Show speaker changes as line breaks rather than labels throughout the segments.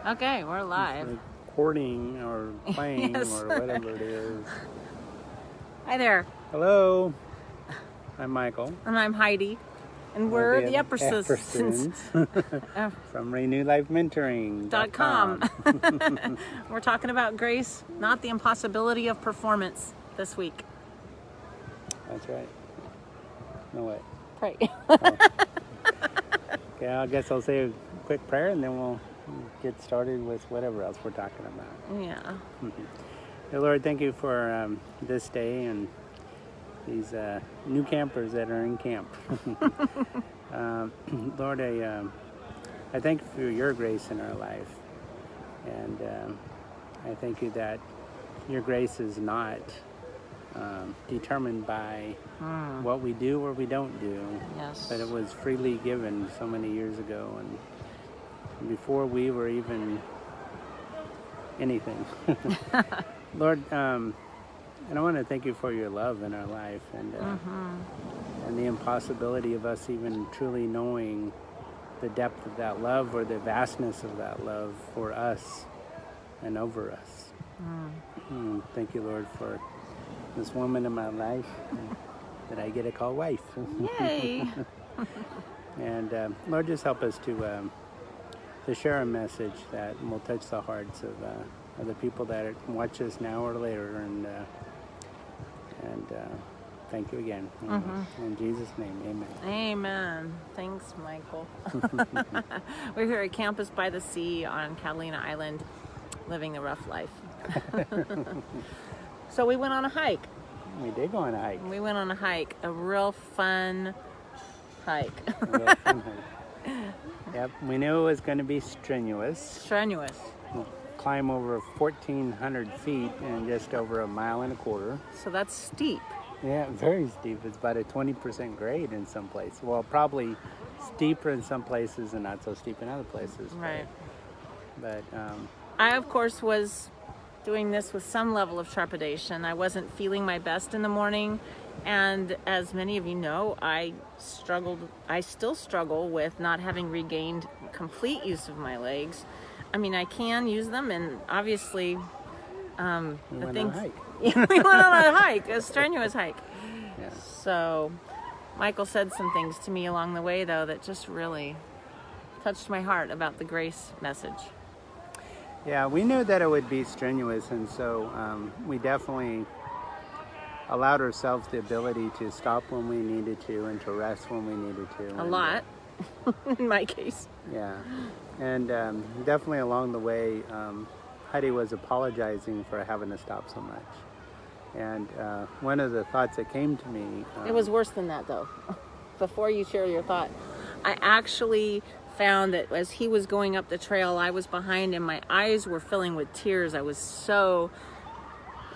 Okay, we're live.
Recording or playing
Yes.
or whatever it is.
Hi there,
Hello, I'm Michael.
and I'm Heidi, and we're the Eppersons.
From RenewLifeMentoring.com.
.com. We're talking about grace, not the impossibility of performance this week.
That's right. No way.
Pray.
Okay, I guess I'll say a quick prayer and then we'll get started with whatever else we're talking about.
Yeah.
Dear Lord, thank you for this day and these new campers that are in camp. Lord, I thank you for your grace in our life. And I thank you that your grace is not determined by what we do or we don't do.
Yes.
But it was freely given so many years ago and before we were even anything. Lord, and I want to thank you for your love in our life and the impossibility of us even truly knowing the depth of that love or the vastness of that love for us and over us. Thank you, Lord, for this woman in my life that I get to call wife.
Yay.
And Lord, just help us to share a message that will touch the hearts of the people that watch us now or later. And thank you again. In Jesus' name, amen.
Amen. Thanks, Michael. We're here at Campus by the Sea on Catalina Island, living the rough life. So we went on a hike.
We did go on a hike.
We went on a hike, a real fun hike.
Yeah, fun hike. Yep, we knew it was going to be strenuous.
Strenuous.
We'll climb over 1,400 feet in just over a mile and a quarter.
So that's steep.
Yeah, very steep. It's about a 20% grade in some places. Well, probably steeper in some places and not so steep in other places.
Right.
But
I, of course, was doing this with some level of trepidation. I wasn't feeling my best in the morning. And as many of you know, I still struggle with not having regained complete use of my legs. I mean, I can use them, and obviously,
we went on a hike.
we went on a hike, a strenuous hike.
Yeah.
So, Michael said some things to me along the way, though, that just really touched my heart about the grace message.
Yeah, we knew that it would be strenuous, and so we definitely allowed ourselves the ability to stop when we needed to and to rest when we needed to.
A lot, in my case.
Yeah, and definitely along the way, Heidi was apologizing for having to stop so much. And one of the thoughts that came to me...
it was worse than that, though. Before you share your thought, I actually found that as he was going up the trail, I was behind him. My eyes were filling with tears. I was so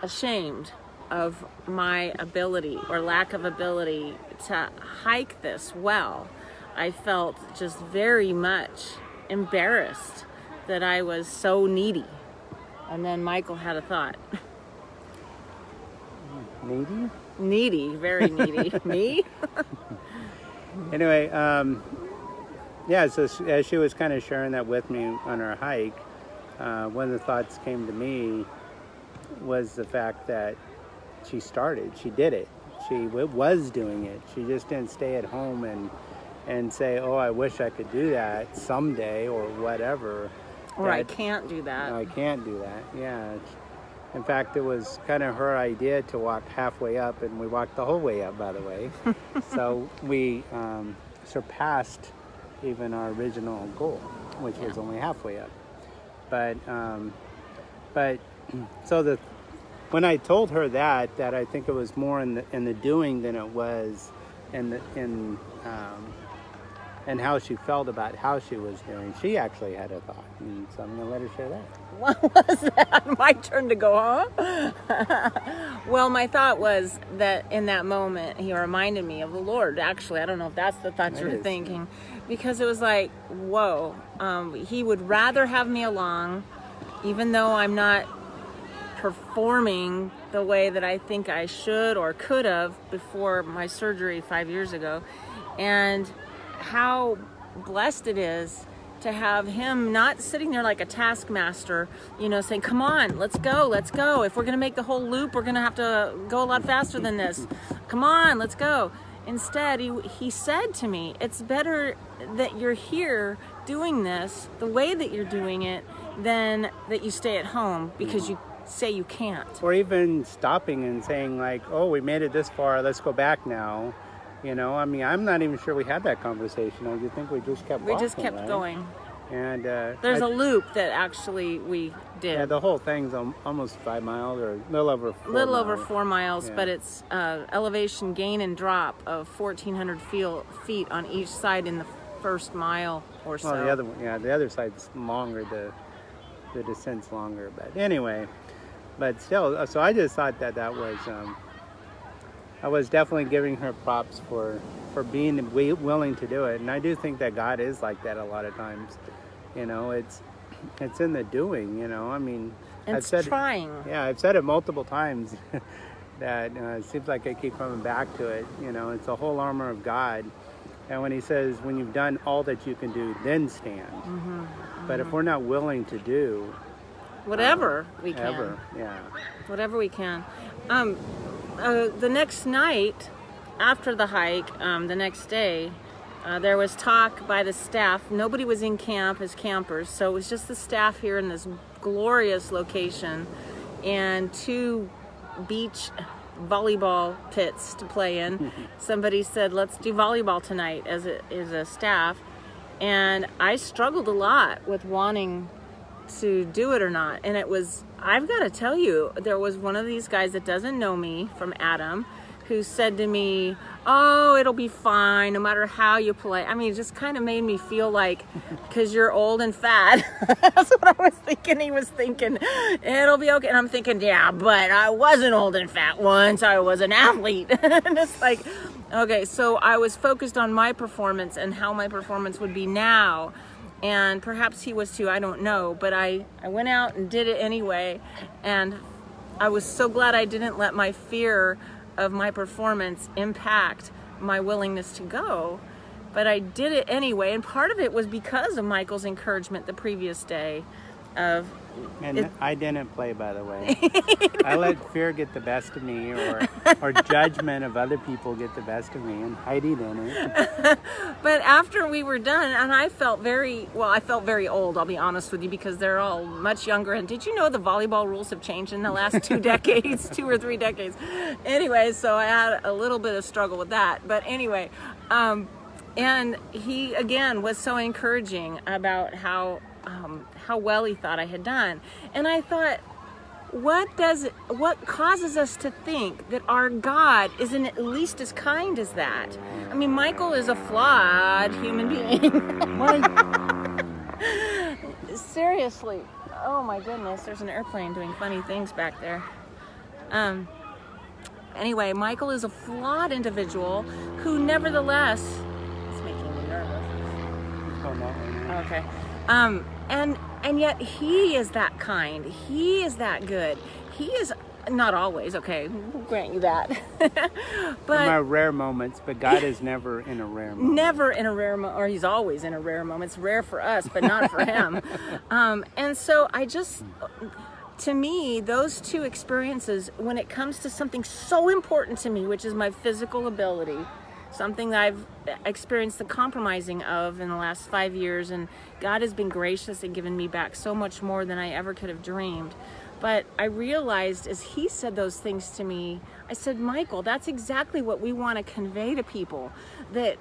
ashamed of my ability or lack of ability to hike this well. I felt just very much embarrassed that I was so needy. And then Michael had a thought.
Needy?
Needy, very needy. Me?
Anyway, yeah, so as she was kind of sharing that with me on our hike, one of the thoughts came to me was the fact that she did it. She was doing it. She just didn't stay at home and say, oh, I wish I could do that someday or whatever.
Or I can't do that.
No, I can't do that, yeah. In fact, it was kind of her idea to walk halfway up, and we walked the whole way up, by the way. So we surpassed even our original goal, which was only halfway up. But so when I told her that I think it was more in the doing than it was in how she felt about how she was doing. She actually had a thought, and so I'm going to let her share that.
What was that? My turn to go, huh? Well, my thought was that in that moment, he reminded me of the Lord. Actually, I don't know if that's the thought you were thinking, because it was like, whoa, he would rather have me along, even though I'm not performing the way that I think I should or could have before my surgery 5 years ago. And how blessed it is to have him not sitting there like a taskmaster, saying, come on, let's go. If we're going to make the whole loop, we're going to have to go a lot faster than this. Come on, let's go. Instead, he said to me, it's better that you're here doing this the way that you're doing it than that you stay at home because you say you can't.
Or even stopping and saying like, oh, we made it this far, let's go back now. I'm not even sure we had that conversation. I think we just kept walking,
We just kept
right?
going.
And
there's a loop that actually we did.
Yeah, the whole thing's almost 5 miles or a little over 4
little
miles.
over 4 miles,
Yeah.
but it's elevation gain and drop of 1,400 feet on each side in the first mile or so.
Well, the other side's longer. The descent's longer, but anyway, but still. So I just thought that was. I was definitely giving her props for being willing to do it, and I do think that God is like that a lot of times. It's in the doing.
It's trying.
Yeah, I've said it multiple times that it seems like I keep coming back to it. It's the whole armor of God, and when He says, "When you've done all that you can do, then stand." Mm-hmm. But if we're not willing to do
whatever we can, whatever we can. The next night, after the hike, the next day, there was talk by the staff. Nobody was in camp as campers, so it was just the staff here in this glorious location and 2 beach volleyball pits to play in. Somebody said, let's do volleyball tonight as a staff. And I struggled a lot with wanting to do it or not. And I've got to tell you, there was one of these guys that doesn't know me from Adam who said to me, oh, it'll be fine no matter how you play. I mean, it just kind of made me feel like, because you're old and fat. That's what I was thinking. He was thinking, it'll be okay. And I'm thinking, yeah, but I wasn't old and fat once. I was an athlete. And it's like, okay, so I was focused on my performance and how my performance would be now. And perhaps he was too, I don't know. But I went out and did it anyway. And I was so glad I didn't let my fear of my performance impact my willingness to go. But I did it anyway. And part of it was because of Michael's encouragement the previous day.
I didn't play, by the way. I let fear get the best of me, or judgment of other people get the best of me, and Heidi didn't.
But after we were done, and I felt very old, I'll be honest with you, because they're all much younger. And did you know the volleyball rules have changed in the last 2 decades, 2 or 3 decades? Anyway, so I had a little bit of struggle with that. But anyway, and he, again, was so encouraging about how well he thought I had done. And I thought, what causes us to think that our God isn't at least as kind as that? I mean, Michael is a flawed human being. Seriously. Oh my goodness, there's an airplane doing funny things back there. Anyway, Michael is a flawed individual who nevertheless, it's making me nervous. Okay. And yet he is that kind. He is that good. He is not always, okay, we'll grant you that. But
in my rare moments, but God is never in a rare moment.
Never in a rare moment, or he's always in a rare moment. It's rare for us, but not for him. And so to me, those 2 experiences, when it comes to something so important to me, which is my physical ability, something that I've experienced the compromising of in the last 5 years, and God has been gracious and given me back so much more than I ever could have dreamed. But I realized as he said those things to me, I said, Michael, that's exactly what we want to convey to people, that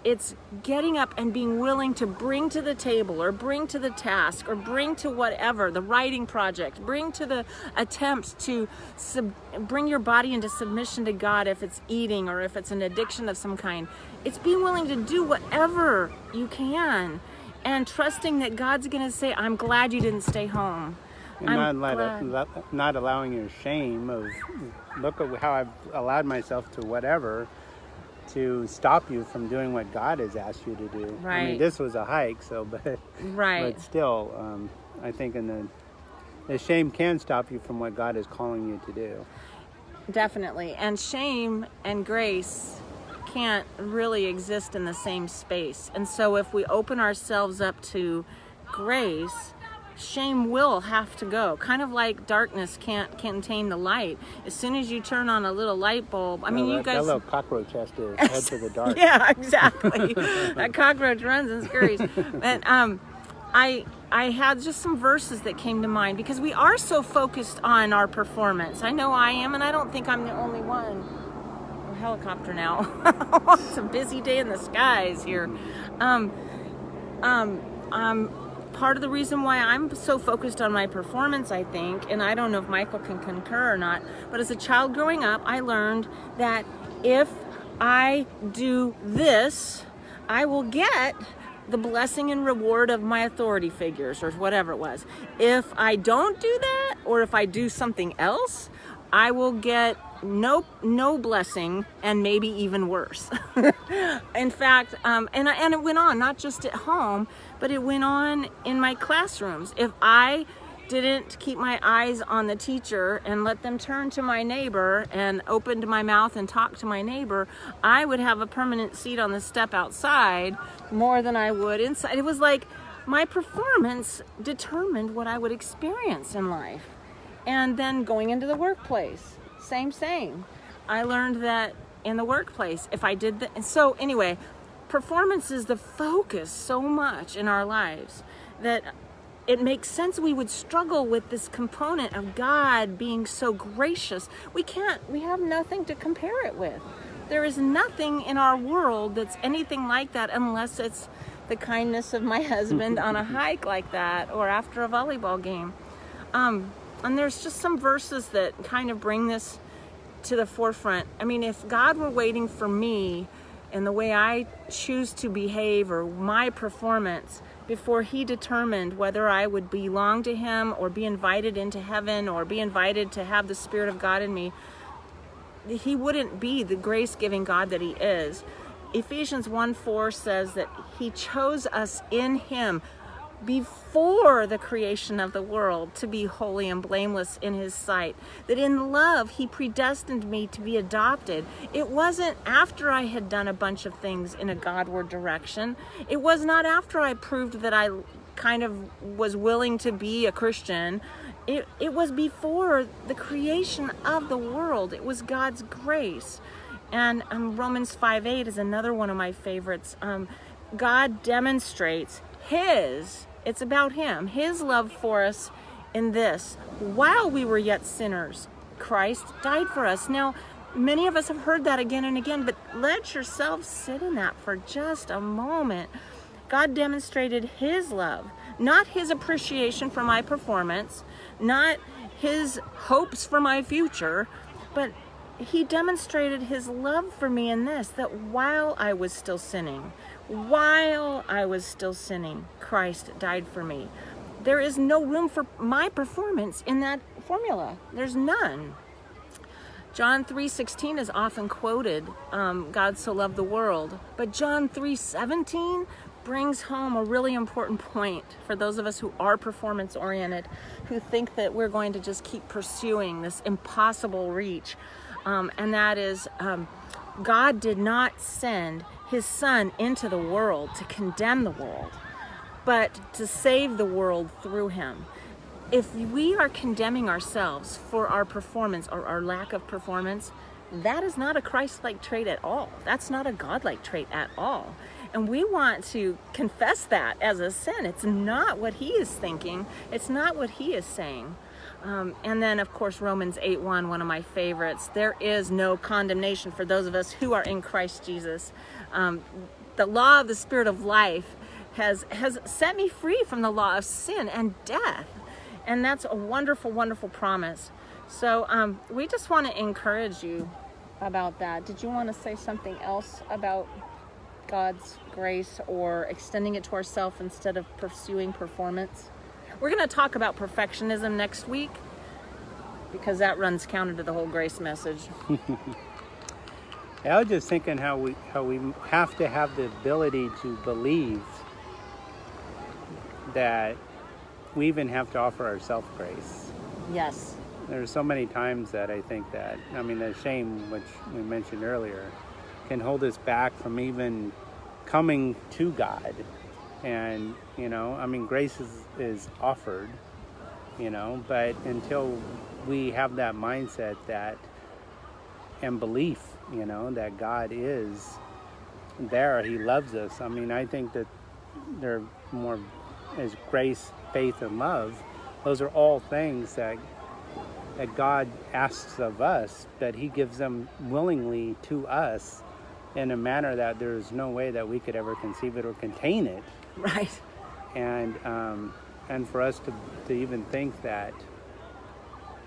it's getting up and being willing to bring to the table, or bring to the task, or bring to whatever, the writing project, bring to the attempt to bring your body into submission to God, if it's eating or if it's an addiction of some kind. It's being willing to do whatever you can and trusting that God's going to say, I'm glad you didn't stay home.
And not allowing your shame of, look at how I've allowed myself to whatever, to stop you from doing what God has asked you to do.
Right.
I mean, this was a hike, but still, I think the shame can stop you from what God is calling you to do.
Definitely. And shame and grace can't really exist in the same space. And so if we open ourselves up to grace, shame will have to go. Kind of like darkness can't contain the light. As soon as you turn on a little light bulb, I mean, you guys...
That little cockroach has to head to the dark.
Yeah, exactly. That cockroach runs and scurries. And I had just some verses that came to mind, because we are so focused on our performance. I know I am, and I don't think I'm the only one. Oh, helicopter now. It's a busy day in the skies here. Part of the reason why I'm so focused on my performance, I think, and I don't know if Michael can concur or not, but as a child growing up, I learned that if I do this, I will get the blessing and reward of my authority figures, or whatever it was. If I don't do that, or if I do something else, I will get no blessing, and maybe even worse. In fact, and it went on, not just at home, but it went on in my classrooms. If I didn't keep my eyes on the teacher and let them turn to my neighbor and opened my mouth and talked to my neighbor, I would have a permanent seat on the step outside more than I would inside. It was like my performance determined what I would experience in life. And then going into the workplace, same. I learned that in the workplace, if I did that. And so anyway, performance is the focus so much in our lives that it makes sense we would struggle with this component of God being so gracious. We have nothing to compare it with. There is nothing in our world that's anything like that, unless it's the kindness of my husband on a hike like that, or after a volleyball game. And there's just some verses that kind of bring this to the forefront. I mean, if God were waiting for me and the way I choose to behave, or my performance, before he determined whether I would belong to him or be invited into heaven or be invited to have the Spirit of God in me, he wouldn't be the grace-giving God that he is. Ephesians 1:4 says that he chose us in him before the creation of the world to be holy and blameless in his sight, that in love he predestined me to be adopted. It wasn't after I had done a bunch of things in a Godward direction. It was not after I proved that I kind of was willing to be a Christian. It was before the creation of the world. It was God's grace. And Romans 5:8 is another one of my favorites. God demonstrates it's about him, his love for us in this: while we were yet sinners, Christ died for us. Now, many of us have heard that again and again, but let yourself sit in that for just a moment. God demonstrated his love, not his appreciation for my performance, not his hopes for my future, but he demonstrated his love for me in this, that while I was still sinning, Christ died for me. There is no room for my performance in that formula. There's none. John 3:16 is often quoted, God so loved the world. But John 3:17 brings home a really important point for those of us who are performance-oriented, who think that we're going to just keep pursuing this impossible reach. And that is, God did not send his son into the world to condemn the world, but to save the world through him. If we are condemning ourselves for our performance or our lack of performance, that is not a Christ-like trait at all. That's not a God-like trait at all. And we want to confess that as a sin. It's not what he is thinking. It's not what he is saying. And then, of course, Romans 8:1, one of my favorites. There is no condemnation for those of us who are in Christ Jesus. The law of the Spirit of life has set me free from the law of sin and death. And that's a wonderful, wonderful promise. So we just want to encourage you about that. Did you want to say something else about God's grace, or extending it to ourselves instead of pursuing performance? We're going to talk about perfectionism next week, because that runs counter to the whole grace message.
I was just thinking how we have to have the ability to believe that we even have to offer ourselves grace.
Yes.
There's so many times that I think that, the shame, which we mentioned earlier, can hold us back from even coming to God. And, I mean, grace is offered, but until we have that mindset and belief, that God is there, he loves us. I mean, I think that they're more as grace, faith, and love. Those are all things that God asks of us, but he gives them willingly to us in a manner that there's no way that we could ever conceive it or contain it.
Right.
And for us to even think that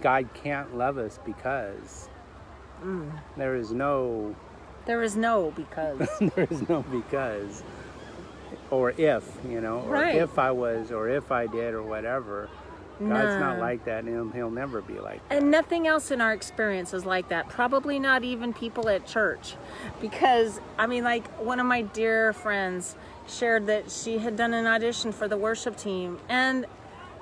God can't love us because there is no
because.
there is no because, or if, or
right.
if I was, or if I did, or whatever. God's not like that, and he'll never be like that.
And nothing else in our experience is like that. Probably not even people at church. Because, I mean, like, one of my dear friends shared that she had done an audition for the worship team. And,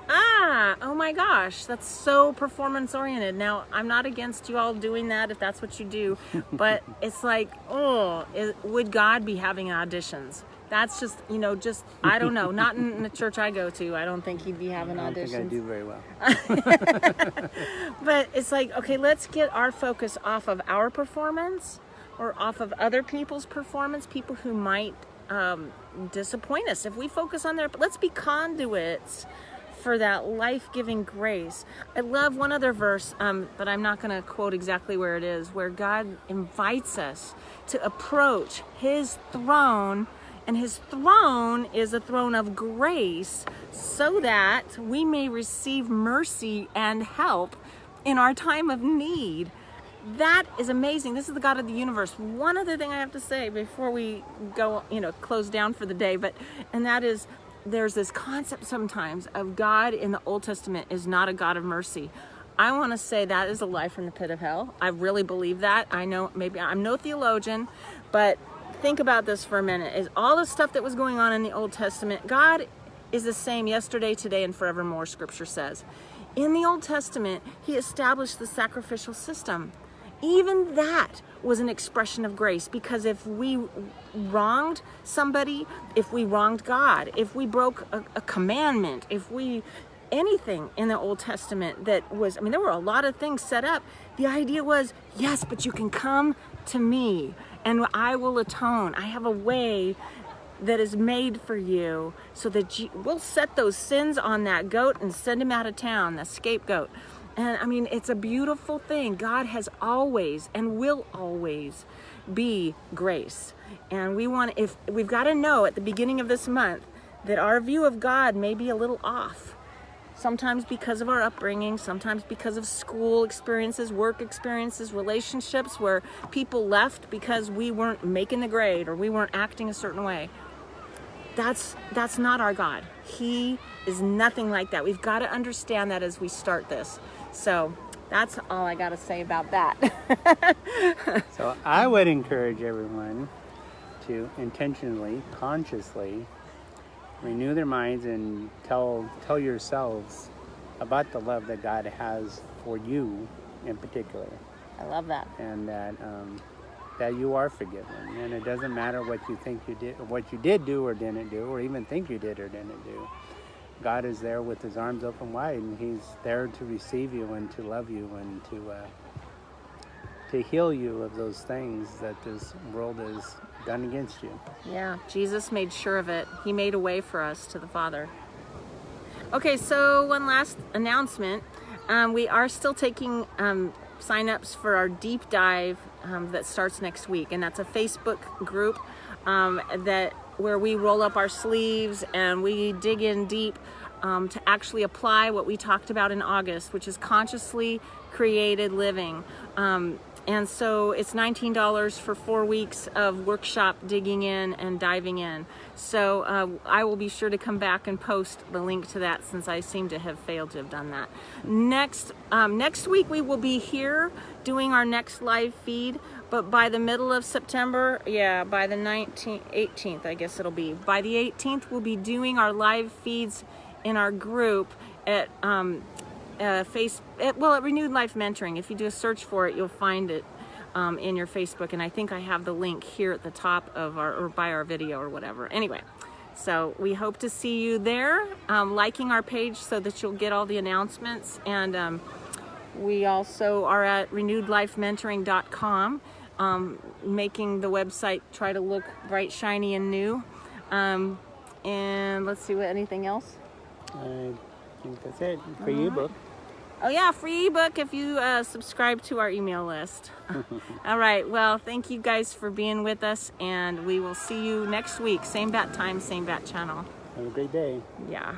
oh my gosh, that's so performance-oriented. Now, I'm not against you all doing that if that's what you do. But it's like, would God be having auditions? That's just, I don't know. Not in the church I go to. I don't think he'd be having auditions.
I don't think I do very well.
But it's like, okay, let's get our focus off of our performance or off of other people's performance, people who might disappoint us. If we focus on let's be conduits for that life-giving grace. I love one other verse, but I'm not going to quote exactly where it is, where God invites us to approach his throne. And his throne is a throne of grace so that we may receive mercy and help in our time of need. That is amazing. This is the God of the universe. One other thing I have to say before we go, close down for the day, and that is there's this concept sometimes of God in the Old Testament is not a God of mercy. I want to say that is a lie from the pit of hell. I really believe that. I know maybe I'm no theologian, but think about this for a minute. Is all the stuff that was going on in the Old Testament, God is the same yesterday, today, and forevermore, Scripture says. In the Old Testament, he established the sacrificial system. Even that was an expression of grace, because if we wronged somebody, if we wronged God, if we broke a commandment, anything in the Old Testament that was, there were a lot of things set up. The idea was, yes, but you can come to me and I will atone. I have a way that is made for you so that we'll set those sins on that goat and send him out of town, the scapegoat. And it's a beautiful thing. God has always and will always be grace. And we've got to know at the beginning of this month that our view of God may be a little off. Sometimes because of our upbringing, sometimes because of school experiences, work experiences, relationships where people left because we weren't making the grade or we weren't acting a certain way. That's not our God. He is nothing like that. We've got to understand that as we start this. So that's all I got to say about that.
So I would encourage everyone to intentionally, consciously renew their minds and tell yourselves about the love that God has for you in particular.
I love that.
And that you are forgiven. And it doesn't matter what you think you did, what you did do or didn't do, or even think you did or didn't do. God is there with his arms open wide, and he's there to receive you and to love you and to heal you of those things that this world has done against you.
Yeah, Jesus made sure of it. He made a way for us to the Father. Okay, so one last announcement. We are still taking sign-ups for our deep dive that starts next week, and that's a Facebook group where we roll up our sleeves and we dig in deep to actually apply what we talked about in August, which is consciously created living. And so it's $19 for 4 weeks of workshop digging in and diving in. So I will be sure to come back and post the link to that, since I seem to have failed to have done that. Next week we will be here doing our next live feed, but by the middle of September, by the 18th, I guess it'll be. By the 18th, we'll be doing our live feeds in our group at Renewed Life Mentoring. If you do a search for it, you'll find it. in your Facebook, and I think I have the link here at the top of or by our video or whatever. Anyway, so we hope to see you there, liking our page so that you'll get all the announcements. And we also are at renewedlifementoring.com, making the website try to look bright, shiny, and new. And let's see, anything else?
I think that's it. Free ebook.
Oh yeah, free ebook if you subscribe to our email list. All right, well, thank you guys for being with us, and we will see you next week. Same bat time, same bat channel.
Have a great day.
Yeah.